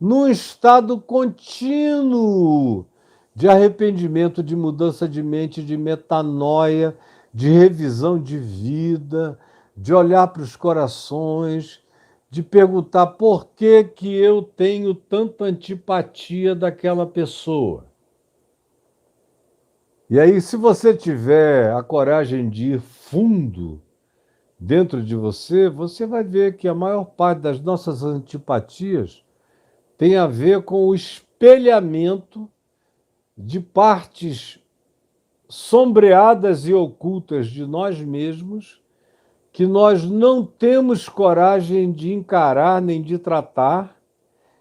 num estado contínuo de arrependimento, de mudança de mente, de metanoia, de revisão de vida, de olhar para os corações, de perguntar por que que eu tenho tanta antipatia daquela pessoa. E aí, se você tiver a coragem de ir fundo dentro de você, você vai ver que a maior parte das nossas antipatias tem a ver com o espelhamento de partes sombreadas e ocultas de nós mesmos, que nós não temos coragem de encarar nem de tratar,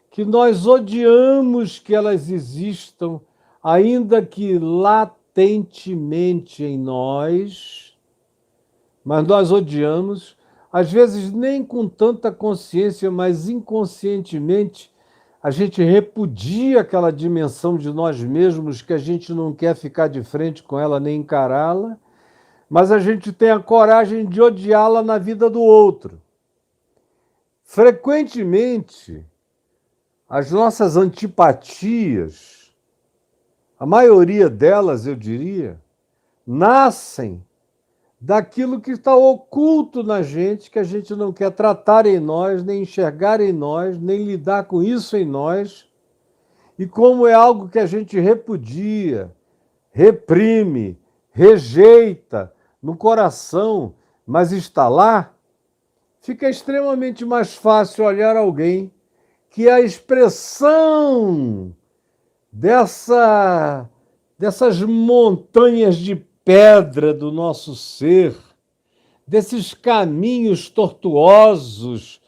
que nós odiamos que elas existam, ainda que latentemente em nós, mas nós odiamos, às vezes nem com tanta consciência, mas inconscientemente, a gente repudia aquela dimensão de nós mesmos que a gente não quer ficar de frente com ela nem encará-la, mas a gente tem a coragem de odiá-la na vida do outro. Frequentemente, as nossas antipatias, a maioria delas, eu diria, nascem daquilo que está oculto na gente, que a gente não quer tratar em nós, nem enxergar em nós, nem lidar com isso em nós. E como é algo que a gente repudia, reprime, rejeita no coração, mas está lá, fica extremamente mais fácil olhar alguém que é a expressão dessas montanhas de pedra do nosso ser, desses caminhos tortuosos,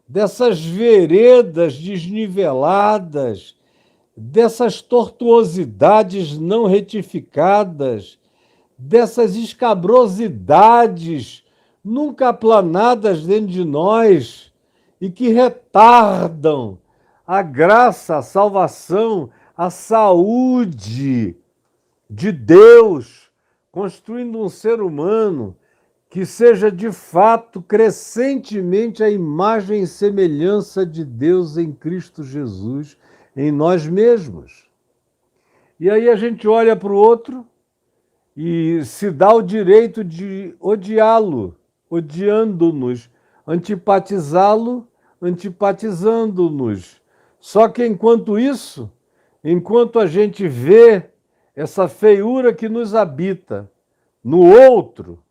dessas veredas desniveladas, dessas tortuosidades não retificadas, dessas escabrosidades nunca aplanadas dentro de nós e que retardam a graça, a salvação, a saúde de Deus, construindo um ser humano que seja de fato crescentemente a imagem e semelhança de Deus em Cristo Jesus, em nós mesmos. E aí a gente olha para o outro e se dá o direito de odiá-lo, odiando-nos, antipatizá-lo, antipatizando-nos. Só que enquanto isso, enquanto a gente vê essa feiura que nos habita no outro,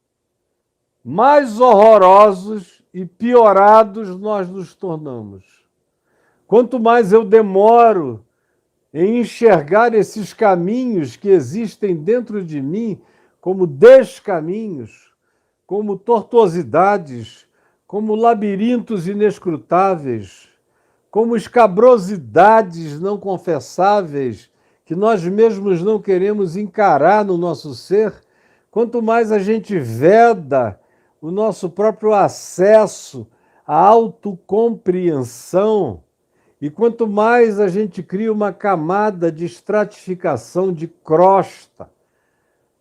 mais horrorosos e piorados nós nos tornamos. Quanto mais eu demoro em enxergar esses caminhos que existem dentro de mim como descaminhos, como tortuosidades, como labirintos inescrutáveis, como escabrosidades não confessáveis que nós mesmos não queremos encarar no nosso ser, quanto mais a gente veda o nosso próprio acesso à autocompreensão, e quanto mais a gente cria uma camada de estratificação de crosta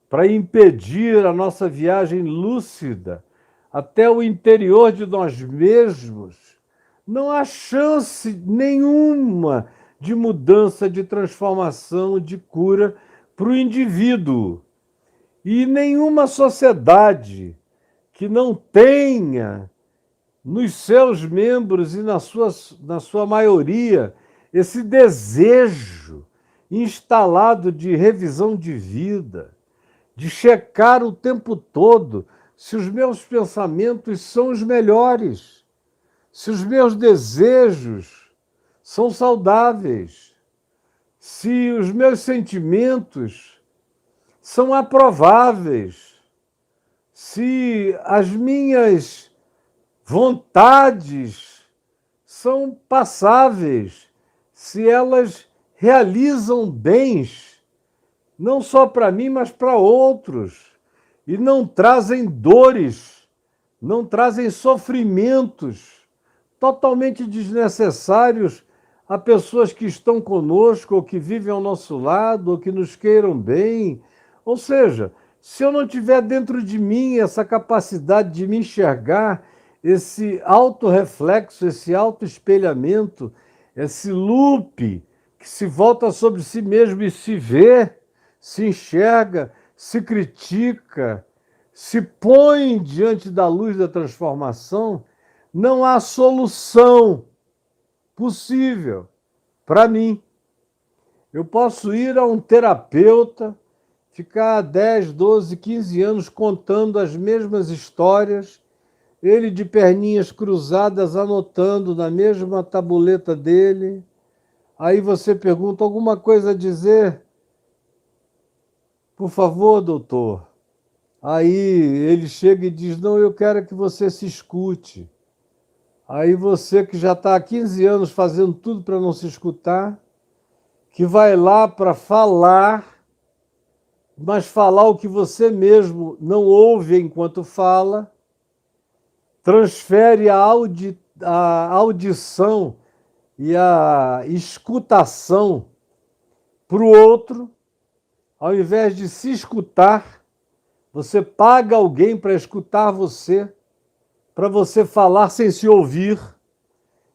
para impedir a nossa viagem lúcida até o interior de nós mesmos, não há chance nenhuma de mudança, de transformação, de cura para o indivíduo. E nenhuma sociedade que não tenha nos seus membros e na sua maioria esse desejo instalado de revisão de vida, de checar o tempo todo se os meus pensamentos são os melhores, se os meus desejos são saudáveis, se os meus sentimentos são aprováveis, se as minhas vontades são passáveis, se elas realizam bens, não só para mim, mas para outros, e não trazem dores, não trazem sofrimentos totalmente desnecessários a pessoas que estão conosco, ou que vivem ao nosso lado, ou que nos queiram bem. Ou seja, se eu não tiver dentro de mim essa capacidade de me enxergar, esse autorreflexo, esse autoespelhamento, esse loop que se volta sobre si mesmo e se vê, se enxerga, se critica, se põe diante da luz da transformação, não há solução possível para mim. Eu posso ir a um terapeuta, ficar 10, 12, 15 anos contando as mesmas histórias, ele de perninhas cruzadas anotando na mesma tabuleta dele. Aí você pergunta alguma coisa a dizer? Por favor, doutor. Aí ele chega e diz, não, eu quero que você se escute. Aí você que já está há 15 anos fazendo tudo para não se escutar, que vai lá para falar, mas falar o que você mesmo não ouve enquanto fala, transfere a audição e a escutação para o outro, ao invés de se escutar, você paga alguém para escutar você, para você falar sem se ouvir,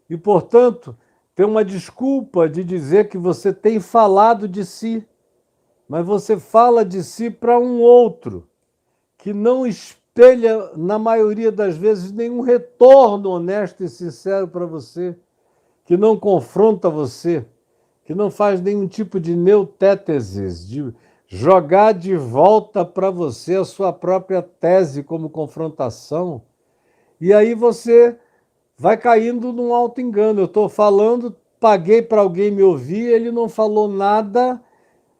e, portanto, tem uma desculpa de dizer que você tem falado de si, mas você fala de si para um outro, que não espelha, na maioria das vezes, nenhum retorno honesto e sincero para você, que não confronta você, que não faz nenhum tipo de neutéteses, de jogar de volta para você a sua própria tese como confrontação, e aí você vai caindo num auto-engano. Eu estou falando, paguei para alguém me ouvir, ele não falou nada,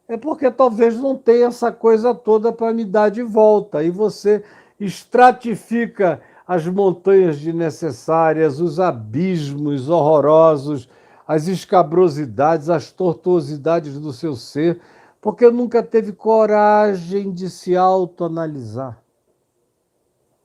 é porque talvez não tenha essa coisa toda para me dar de volta. E você estratifica as montanhas desnecessárias, os abismos horrorosos, as escabrosidades, as tortuosidades do seu ser, porque nunca teve coragem de se autoanalisar.